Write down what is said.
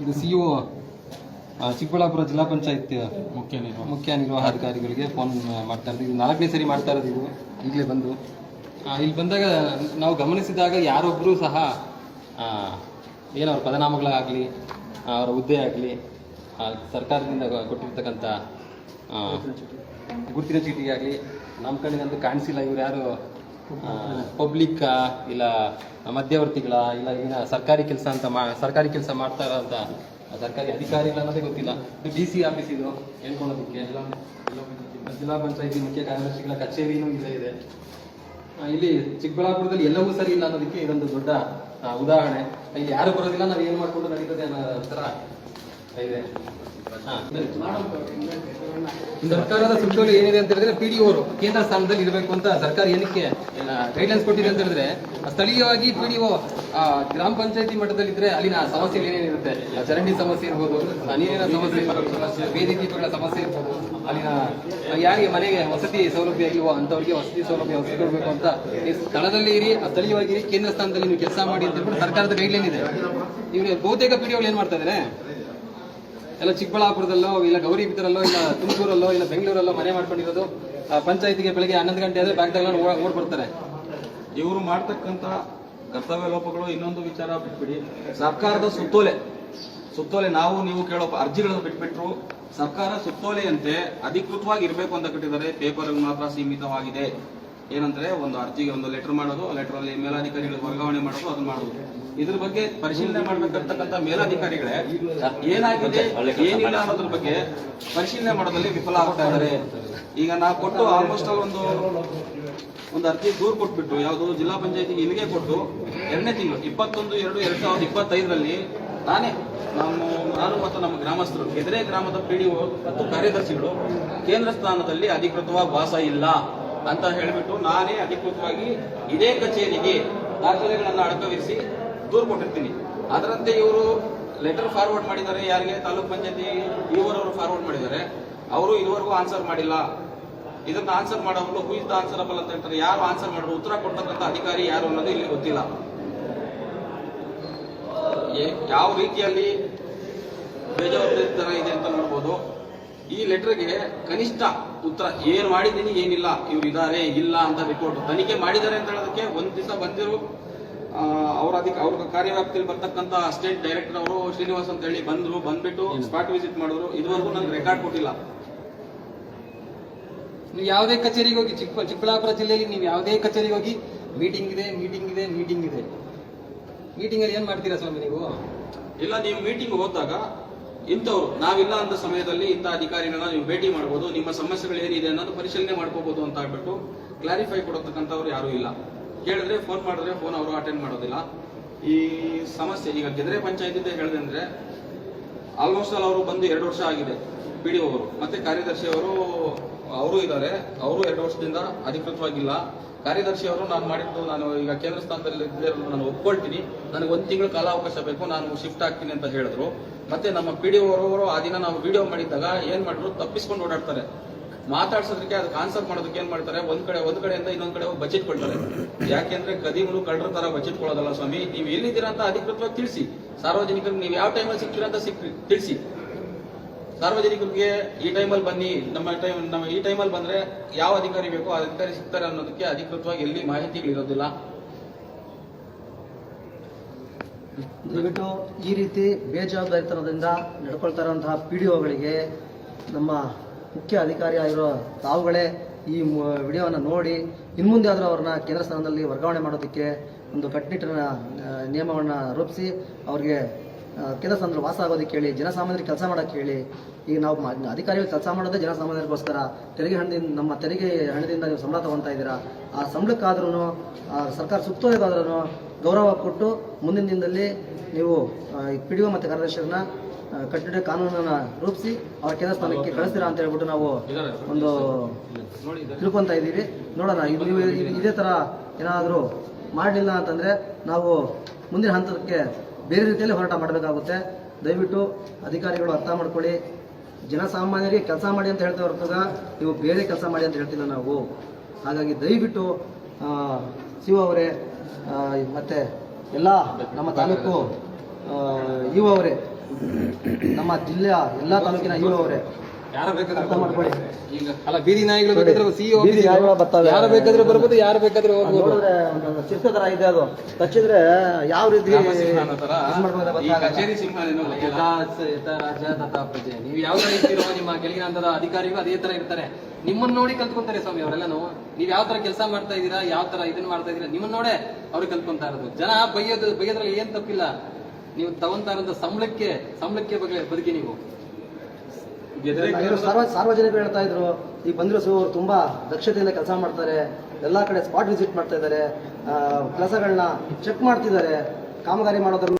ಇದು CO ಚಿಕ್ಕಬಳ್ಳಾಪುರ ಜಿಲ್ಲಾ ಪಂಚಾಯತ್ ಮುಖ್ಯ ನಿರ್ವಹಣಾಧಿಕಾರಿಗಳಿಗೆ ಫೋನ್ ಮಾಡ್ತಾ ಇರೋದು. ಇದು 4ನೇ ಸರಿ ಮಾಡ್ತಾ ಇರೋದು. ಇದು ಈಗಲೇ ಬಂದು ಇಲ್ಲಿ ಬಂದಾಗ ನಾವು ಗಮನಿಸಿದಾಗ ಯಾರೊಬ್ಬರೂ ಸಹ ಏನವ್ರ ಪದನಾಮಗಳಾಗಲಿ ಅವರ ಹುದ್ದೆ ಆಗಲಿ ಸರ್ಕಾರದಿಂದ ಕೊಟ್ಟಿರ್ತಕ್ಕಂಥ ಗುರುತಿನ ಚೀಟಿಗಾಗಲಿ ನಮ್ಮ ಕಡೆಗಂತೂ ಕಾಣಿಸಿಲ್ಲ. ಇವ್ರು ಯಾರು ಪಬ್ಲಿಕ್ ಇಲ್ಲ ಮಧ್ಯವರ್ತಿಗಳ ಇಲ್ಲ ಈಗ ಸರ್ಕಾರಿ ಕೆಲಸ ಅಂತ ಸರ್ಕಾರಿ ಕೆಲಸ ಮಾಡ್ತಾ ಇರೋಂಥ ಸರ್ಕಾರಿ ಅಧಿಕಾರಿಗಳು ಅನ್ನೋದೇ ಗೊತ್ತಿಲ್ಲ. ಇದು DC ಆಫೀಸ್ ಇದು ಹೇಳ್ಕೊಳೋದಕ್ಕೆ ಜಿಲ್ಲಾ ಪಂಚಾಯತಿ ಮುಖ್ಯ ಕಾರ್ಯದರ್ಶಿಗಳ ಕಚೇರಿನೂ ಇಲ್ಲೇ ಇದೆ. ಇಲ್ಲಿ ಚಿಕ್ಕಬಳ್ಳಾಪುರದಲ್ಲಿ ಎಲ್ಲವೂ ಸರಿ ಇಲ್ಲ ಅನ್ನೋದಕ್ಕೆ ಇದೊಂದು ದೊಡ್ಡ ಉದಾಹರಣೆ. ಇಲ್ಲಿ ಯಾರು ಬರೋದಿಲ್ಲ, ನಾವು ಏನು ಮಾಡ್ಕೊಂಡು ನಡೀತದೆ ಅನ್ನೋ ಥರ ಇದೆ. ಸರ್ಕಾರದ ಸುತ್ತೋಲೆ ಏನಿದೆ ಅಂತ ಹೇಳಿದ್ರೆ PDO ಅವರು ಕೇಂದ್ರ ಸ್ಥಾನದಲ್ಲಿ ಇರಬೇಕು ಅಂತ ಸರ್ಕಾರ ಏನಕ್ಕೆ ಗೈಡ್ಲೈನ್ಸ್ ಕೊಟ್ಟಿದೆ ಅಂತ ಹೇಳಿದ್ರೆ, ಸ್ಥಳೀಯವಾಗಿ PDO ಗ್ರಾಮ ಪಂಚಾಯತಿ ಮಟ್ಟದಲ್ಲಿ ಇದ್ರೆ ಅಲ್ಲಿನ ಸಮಸ್ಯೆಗಳು ಏನೇನಿರುತ್ತೆ, ಚರಂಡಿ ಸಮಸ್ಯೆ ಇರ್ಬೋದು, ನೀರಿನ ಸಮಸ್ಯೆ ಇರ್ಬೋದು, ಬೀದಿ ದೀಪಗಳ ಸಮಸ್ಯೆ ಇರ್ಬೋದು, ಅಲ್ಲಿನ ಯಾರಿಗೆ ಮನೆಗೆ ವಸತಿ ಸೌಲಭ್ಯ ಇಲ್ವೋ ಅಂತವ್ರಿಗೆ ವಸತಿ ಸೌಲಭ್ಯ ಕೊಡಬೇಕು ಅಂತ ಸ್ಥಳದಲ್ಲಿ ಇರಿ, ಸ್ಥಳೀಯವಾಗಿ ಕೇಂದ್ರ ಸ್ಥಾನದಲ್ಲಿ ನೀವು ಕೆಲಸ ಮಾಡಿ ಅಂತ ಹೇಳ್ಬಿಟ್ಟು ಸರ್ಕಾರದ ಗೈಡ್ಲೈನ್ ಇದೆ. ಇವ್ರು ಬಹುತೇಕ PDOಗಳು ಏನ್ ಮಾಡ್ತಾ ಇದ್ದಾರೆ, ಎಲ್ಲ ಚಿಕ್ಕಬಳ್ಳಾಪುರದಲ್ಲೋ ಇಲ್ಲ ಗೌರಿಬಿದರಲ್ಲೋ ಇಲ್ಲ ತುಮಕೂರಲ್ಲೋ ಇಲ್ಲ ಬೆಂಗಳೂರಲ್ಲೋ ಮನೆ ಮಾಡ್ಕೊಂಡಿರೋದು. ಪಂಚಾಯತಿಗೆ ಬೆಳಗ್ಗೆ 11 ಗಂಟೆ ಆದ್ರೆ ಬ್ಯಾಗ್ದಾಗ ಓಡ್ ಬರ್ತಾರೆ. ಇವರು ಮಾಡ್ತಕ್ಕಂಥ ಕರ್ತವ್ಯ ಲೋಪಗಳು. ಇನ್ನೊಂದು ವಿಚಾರ ಬಿಟ್ಬಿಡಿ, ಸರ್ಕಾರದ ಸುತ್ತೋಲೆ ನಾವು ನೀವು ಕೇಳೋ ಅರ್ಜಿಗಳನ್ನು ಬಿಟ್ಬಿಟ್ರು. ಸರ್ಕಾರ ಸುತ್ತೋಲೆಯಂತೆ ಅಧಿಕೃತವಾಗಿ ಇರಬೇಕು ಅಂತ ಕಟ್ಟಿದ್ದಾರೆ. ಪೇಪರ್ ಮಾತ್ರ ಸೀಮಿತವಾಗಿದೆ. ಏನಂದ್ರೆ ಒಂದು ಅರ್ಜಿಗೆ ಒಂದು ಲೆಟರ್ ಮಾಡೋದು, ಲೆಟರ್ ಅಲ್ಲಿ ಮೇಲಾಧಿಕಾರಿಗಳಿಗೆ ವರ್ಗಾವಣೆ ಮಾಡೋದು, ಅದನ್ನ ಮಾಡೋದು. ಇದ್ರ ಬಗ್ಗೆ ಪರಿಶೀಲನೆ ಮಾಡ್ಬೇಕಂತಕ್ಕಂಥ ಮೇಲಾಧಿಕಾರಿಗಳೇ ಏನಾಗಿದೆ ಏನಿಲ್ಲ ಅನ್ನೋದ್ರ ಬಗ್ಗೆ ಪರಿಶೀಲನೆ ಮಾಡೋದ್ರಲ್ಲಿ ವಿಫಲ ಆಗ್ತಾ ಇದ್ದಾರೆ. ಈಗ ನಾವು ಕೊಟ್ಟು ಆಲ್ಮೋಸ್ಟ್ ಒಂದು ಅರ್ಜಿ ದೂರು ಕೊಟ್ಬಿಟ್ಟು ಯಾವುದು ಜಿಲ್ಲಾ ಪಂಚಾಯತಿಗೆ ಇಲ್ಲಿಗೆ ಕೊಟ್ಟು 2ನೇ ತಿಂಗಳು 21/2/2025ರಲ್ಲಿ ನಾನು ಮತ್ತು ನಮ್ಮ ಗ್ರಾಮಸ್ಥರು ಎದುರೇ ಗ್ರಾಮದ PDO ಮತ್ತು ಕಾರ್ಯದರ್ಶಿಗಳು ಕೇಂದ್ರ ಸ್ಥಾನದಲ್ಲಿ ಅಧಿಕೃತವಾಗಿ ವಾಸ ಇಲ್ಲ ಅಂತ ಹೇಳಿಬಿಟ್ಟು ನಾನೇ ಅಧಿಕೃತವಾಗಿ ಇದೇ ಕಚೇರಿಗೆ ದಾಖಲೆಗಳನ್ನು ಅಡಕವಿರಿಸಿ ದೂರು ಕೊಟ್ಟಿರ್ತೀನಿ. ಅದರಂತೆ ಇವರು ಲೆಟರ್ ಫಾರ್ವರ್ಡ್ ಮಾಡಿದ್ದಾರೆ. ಯಾರಿಗೆ ತಾಲೂಕ್ ಪಂಚಾಯತಿ ಇವರವರು ಫಾರ್ವರ್ಡ್ ಮಾಡಿದ್ದಾರೆ. ಅವರು ಇದುವರೆಗೂ ಆನ್ಸರ್ ಮಾಡಿಲ್ಲ. ಇದನ್ನ ಆನ್ಸರ್ ಮಾಡೋರು ಹೂ ಇಸ್ ದ ಆನ್ಸರಬಲ್ ಅಂತ ಹೇಳ್ತಾರೆ. ಯಾರು ಆನ್ಸರ್ ಮಾಡೋರು, ಉತ್ತರ ಕೊಡ್ತಕ್ಕಂಥ ಅಧಿಕಾರಿ ಯಾರು ಅನ್ನೋದು ಇಲ್ಲಿ ಗೊತ್ತಿಲ್ಲ. ಯಾವ ರೀತಿಯಲ್ಲಿ ಬೇಜವಾಬ್ದಾರಿತನ ಇದೆ ಅಂತ ನೋಡ್ಬೋದು. ಈ ಲೆಟರ್ಗೆ ಕನಿಷ್ಠ ಉತ್ತರ ಏನು ಮಾಡಿದ್ದೀನಿ ಏನಿಲ್ಲ, ಇವ್ರು ಇದ್ದಾರೆ ಇಲ್ಲ ಅಂತ ರಿಪೋರ್ಟ್ ತನಿಖೆ ಮಾಡಿದ್ದಾರೆ ಅಂತ ಹೇಳೋದಕ್ಕೆ ಒಂದ್ ದಿವಸ ಬಂದಿರು ಅವ್ರ ಕಾರ್ಯವ್ಯಾಪ್ತಿಯಲ್ಲಿ ಬರ್ತಕ್ಕಂಥ ಸ್ಟೇಟ್ ಡೈರೆಕ್ಟರ್ ಅವರು ಶ್ರೀನಿವಾಸ್ ಅಂತ ಹೇಳಿ ಬಂದ್ಬಿಟ್ಟು ಸ್ಪಾಟ್ ವಿಸಿಟ್ ಮಾಡಿದ್ರು. ಇದುವರೆಗೂ ನನ್ಗೆ ರೆಕಾರ್ಡ್ ಕೊಟ್ಟಿಲ್ಲ. ನೀವು ಯಾವುದೇ ಕಚೇರಿಗೆ ಹೋಗಿ, ಚಿಕ್ಕಬಳ್ಳಾಪುರ ಜಿಲ್ಲೆಯಲ್ಲಿ ನೀವು ಯಾವುದೇ ಕಚೇರಿಗೆ ಹೋಗಿ ಮೀಟಿಂಗ್ ಇದೆ. ಮೀಟಿಂಗ್ ಅಲ್ಲಿ ಏನ್ ಮಾಡ್ತೀರಾ ಸ್ವಾಮಿ ನೀವು? ಇಲ್ಲ, ನೀವು ಮೀಟಿಂಗ್ ಹೋದಾಗ ಇಂಥವ್ರು ನಾವಿಲ್ಲ ಅಂದ ಸಮಯದಲ್ಲಿ ಇಂಥ ಅಧಿಕಾರಿಗಳನ್ನ ನೀವು ಭೇಟಿ ಮಾಡಬಹುದು, ನಿಮ್ಮ ಸಮಸ್ಯೆಗಳು ಏನಿದೆ ಅನ್ನೋದು ಪರಿಶೀಲನೆ ಮಾಡ್ಕೋಬಹುದು ಅಂತ ಹೇಳ್ಬಿಟ್ಟು ಕ್ಲಾರಿಫೈ ಕೊಡತಕ್ಕಂಥವ್ರು ಯಾರು ಇಲ್ಲ. ಕೇಳಿದ್ರೆ ಫೋನ್ ಮಾಡಿದ್ರೆ ಫೋನ್ ಅವರು ಅಟೆಂಡ್ ಮಾಡೋದಿಲ್ಲ. ಈ ಸಮಸ್ಯೆ ಈಗ ಗೆದ್ರೆ ಪಂಚಾಯತ್ ಹೇಳಿದೆ ಅಂದ್ರೆ ಆಲ್ಮೋಸ್ಟ್ ಆಲ್ ಅವರು ಬಂದು 2 ವರ್ಷ ಆಗಿದೆ. PDO ಅವರು ಮತ್ತೆ ಕಾರ್ಯದರ್ಶಿ ಅವರು ಇದ್ದಾರೆ. ಅವರು 2 ವರ್ಷದಿಂದ ಅಧಿಕೃತವಾಗಿಲ್ಲ. ಕಾರ್ಯದರ್ಶಿ ಅವರು ನಾನು ಈಗ ಕೇಂದ್ರ ಸ್ಥಾನದಲ್ಲಿ ನಾನು ಒಪ್ಕೊಳ್ತೀನಿ, ನನಗೆ 1 ತಿಂಗಳು ಕಾಲಾವಕಾಶ ಬೇಕು, ನಾನು ಶಿಫ್ಟ್ ಆಗ್ತೀನಿ ಅಂತ ಹೇಳಿದ್ರು. ಮತ್ತೆ ನಮ್ಮ PDO ಅವರು ಆ ದಿನ ನಾವು ವಿಡಿಯೋ ಮಾಡಿದ್ದಾಗ ಏನ್ ಮಾಡಿದ್ರು, ತಪ್ಪಿಸ್ಕೊಂಡು ಓಡಾಡ್ತಾರೆ. ಮಾತಾಡ್ಸೋದಕ್ಕೆ ಅದಕ್ಕೆ ಆನ್ಸರ್ ಮಾಡೋದಕ್ಕೆ ಏನ್ ಮಾಡ್ತಾರೆ, ಒಂದ್ ಕಡೆಯಿಂದ ಇನ್ನೊಂದ್ ಕಡೆ ಬಜೆಟ್ ಕೊಡ್ತಾರೆ. ಯಾಕೆಂದ್ರೆ ಕದಿಮರು ಕಳ್ಳರ ತರ ಬಜೆಟ್ ಕೊಡೋದಲ್ಲ ಸ್ವಾಮಿ. ನೀವು ಎಲ್ಲಿದ್ದೀರಾ ಅಂತ ಅಧಿಕೃತವಾಗಿ ತಿಳಿಸಿ. ಸಾರ್ವಜನಿಕರಿಗೆ ನೀವು ಯಾವ ಟೈಮಲ್ಲಿ ಸಿಗ್ತೀರಾ ಅಂತ ತಿಳಿಸಿ. ಸಾರ್ವಜನಿಕರಿಗೆ ಈ ಟೈಮಲ್ಲಿ ಬನ್ನಿ, ನಮ್ಮ ಈ ಟೈಮಲ್ಲಿ ಬಂದ್ರೆ ಯಾವ ಅಧಿಕಾರಿ ಬೇಕೋ ಆ ಅಧಿಕಾರಿ ಸಿಗ್ತಾರೆ ಅನ್ನೋದಕ್ಕೆ ಅಧಿಕೃತವಾಗಿ ಎಲ್ಲಿ ಮಾಹಿತಿಗಳಿರೋದಿಲ್ಲ. ದಯವಿಟ್ಟು ಈ ರೀತಿ ಬೇಜವಾಬ್ದಾರಿತನದಿಂದ ನಡ್ಕೊಳ್ತಾ ಇರುವಂತಹ PDOಗಳಿಗೆ ನಮ್ಮ ಮುಖ್ಯ ಅಧಿಕಾರಿ ಆಗಿರೋ ತಾವುಗಳೇ ಈ ವಿಡಿಯೋವನ್ನು ನೋಡಿ ಇನ್ಮುಂದೆ ಆದರೂ ಅವ್ರನ್ನ ಕೇಂದ್ರ ಸ್ಥಾನದಲ್ಲಿ ವರ್ಗಾವಣೆ ಮಾಡೋದಕ್ಕೆ ಒಂದು ಕಟ್ಟುನಿಟ್ಟಿನ ನಿಯಮವನ್ನು ರೂಪಿಸಿ ಅವ್ರಿಗೆ ಕೇಂದ್ರ ಸ್ಥಾನದಲ್ಲಿ ವಾಸ ಆಗೋದಕ್ಕೆ ಹೇಳಿ, ಜನಸಾಮಾನ್ಯರಿಗೆ ಕೆಲಸ ಮಾಡೋಕ್ಕೆ ಹೇಳಿ. ಈಗ ನಾವು ಅಧಿಕಾರಿಗಳು ಕೆಲಸ ಮಾಡೋದೇ ಜನಸಾಮಾನ್ಯರಿಗೋಸ್ಕರ. ನಮ್ಮ ತೆರಿಗೆ ಹಣದಿಂದ ನೀವು ಸಂಬಳ ತಗೊತಾ ಇದ್ದೀರಾ. ಆ ಸಂಬಳಕ್ಕಾದ್ರೂ ಸರ್ಕಾರ ಸುತ್ತೋಲೆಗಾದ್ರೂ ಗೌರವ ಕೊಟ್ಟು ಮುಂದಿನ ದಿನದಲ್ಲಿ ನೀವು PDO ಮತ್ತು ಕಾರ್ಯದರ್ಶಿಯನ್ನ ಕಟ್ಟಡ ಕಾನೂನನ್ನು ರೂಪಿಸಿ ಅವರ ಕೇಂದ್ರ ಸ್ಥಾನಕ್ಕೆ ಕಳಿಸ್ತೀರಾ ಅಂತ ಹೇಳ್ಬಿಟ್ಟು ನಾವು ಒಂದು ತಿಳ್ಕೊಂತ ಇದ್ದೀವಿ. ನೋಡೋಣ, ನೀವು ಇದೇ ಥರ ಏನಾದರೂ ಮಾಡಲಿಲ್ಲ ಅಂತಂದರೆ ನಾವು ಮುಂದಿನ ಹಂತಕ್ಕೆ ಬೇರೆ ರೀತಿಯಲ್ಲಿ ಹೋರಾಟ ಮಾಡಬೇಕಾಗುತ್ತೆ. ದಯವಿಟ್ಟು ಅಧಿಕಾರಿಗಳು ಅರ್ಥ ಮಾಡ್ಕೊಳ್ಳಿ. ಜನಸಾಮಾನ್ಯರಿಗೆ ಕೆಲಸ ಮಾಡಿ ಅಂತ ಹೇಳ್ತಾ ಹೊರತಾಗ ನೀವು ಬೇರೆ ಕೆಲಸ ಮಾಡಿ ಅಂತ ಹೇಳ್ತಿಲ್ಲ ನಾವು. ಹಾಗಾಗಿ ದಯವಿಟ್ಟು CO ಅವರೇ ಮತ್ತು ಎಲ್ಲ ನಮ್ಮ ತಾಲೂಕು ಇಒ ಅವರೇ ನಮ್ಮ ಜಿಲ್ಲೆಯ ಎಲ್ಲಾ ತಾಲೂಕಿನ ಇರುವವರೇ ಯಾರು ಬೇಕಾದ್ರೂ ಅರ್ಥ ಮಾಡ್ಕೊಳ್ಳಿ. ಈಗ ಅಲ್ಲ ಬೀದಿ ನಾಯಿಗಳು ಬೇಕಾದ್ರೆ ಸಿಇಒ ಬೀದಿ ನಾಯಿಗಳು ಬರ್ತಾವೆ. ಯಾರು ಬೇಕಾದ್ರೂ ಬರ್ಬೋದು, ಯಾರು ಬೇಕಾದ್ರೂ ಹೋಗ್ಬೋದು. ನೋಡಿದ್ರೆ ಒಂದು ಚಿರತೆ ತರ ಇದೆ ಅದು, ಕಚ್ಚಿದ್ರೆ ಯಾವ ರೀತಿ ರಾಮಸಿಂಹ ಅನ್ನೋ ತರ ಇದ್ ಮಾಡ್ಕೊಳ್ಳೋದು ಈ ಗೊತ್ತಾಗಲ್ಲ. ಕಚೇರಿ ಸಿಂಹ ಏನೋ ಗೊತ್ತಿಲ್ಲ. ಯಥಾ ರಾಜ ತಥಾ ಪ್ರಜೆ. ನೀವು ಯಾವ ತರ ಇರ್ತೀರೋ ನಿಮ್ಮ ಕೆಳಗಿನ ಹಂತದ ಅಧಿಕಾರಿಗಳು ಅದೇ ತರ ಇರ್ತಾರೆ. ನಿಮ್ಮನ್ನ ನೋಡಿ ಕಲ್ತ್ಕೊಂತಾರೆ ಸ್ವಾಮಿ ಅವರೆಲ್ಲನೂ. ನೀವ್ ಯಾವ ತರ ಕೆಲಸ ಮಾಡ್ತಾ ಇದೀರಾ, ಯಾವ ತರ ಇದನ್ನ ಮಾಡ್ತಾ ಇದೀರಾ, ನಿಮ್ಮನ್ನ ನೋಡೇ ಅವ್ರು ಕಲ್ತ್ಕೊಂತಾ ಇರೋದು. ಜನ ಬೈಯೋದ್ರಲ್ಲಿ ಏನ್ ತಪ್ಪಿಲ್ಲ. ನೀವು ತಗೊಂತಾ ಇರೋಂಥ ಸಂಬಳಕ್ಕೆ ಬದುಕಿ ನೀವು. ಇವರು ಸಾರ್ವಜನಿಕರು ಹೇಳ್ತಾ ಇದ್ರು, ಈ ಬಂದಿರೋ ಅವರು ತುಂಬಾ ದಕ್ಷತೆಯಿಂದ ಕೆಲಸ ಮಾಡ್ತಾರೆ, ಎಲ್ಲಾ ಕಡೆ ಸ್ಪಾಟ್ ವಿಸಿಟ್ ಮಾಡ್ತಾ ಇದ್ದಾರೆ, ಕೆಲಸಗಳನ್ನ ಚೆಕ್ ಮಾಡ್ತಿದ್ದಾರೆ, ಕಾಮಗಾರಿ ಮಾಡೋದ್ರ